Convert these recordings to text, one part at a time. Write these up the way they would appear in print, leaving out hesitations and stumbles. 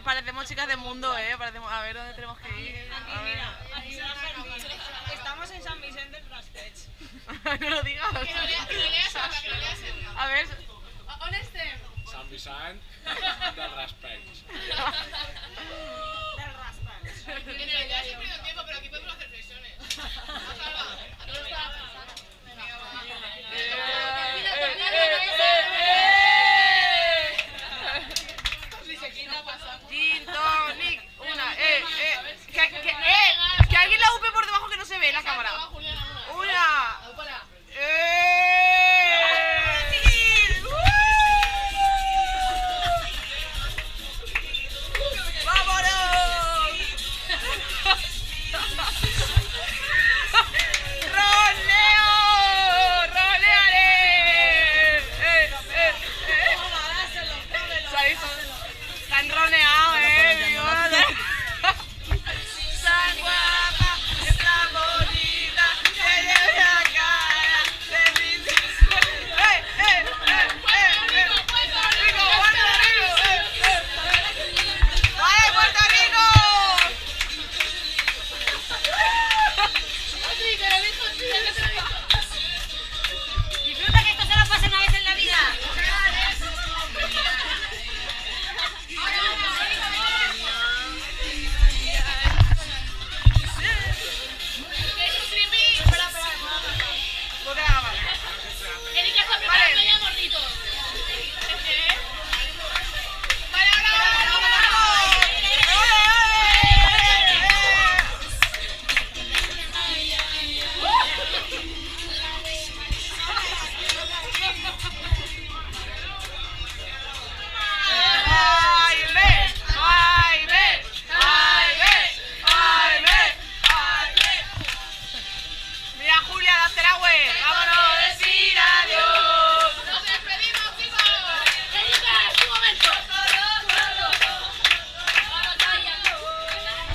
Parecemos chicas de mundo, parecemos, a ver dónde tenemos que ir. Estamos en San Vicente del Raspeig. No lo digas. Que no leas A ver. On estem? Sant Vicent del Raspeig. Del Raspeig. En realidad siempre perdido tiempo, pero aquí podemos hacer flexiones. Gin tonic, una, que alguien la upe por debajo que no se ve en la cámara. Una. ¡Vámonos! ¡Roleo! ¡Rolearé! Se han roneado, tan guapa, tan bonita, tiene una cara de princesa. ¡Puerto Rico! ¡Vale, Puerto Rico! Disfruta que esto solo pasa una vez en la vida. Mira, Julia, date la web. Vámonos a decir adiós. ¡Nos despedimos, chicos! ¡Un momento!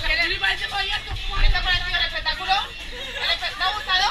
¿Qué te parece el espectáculo? ¿Te ha gustado?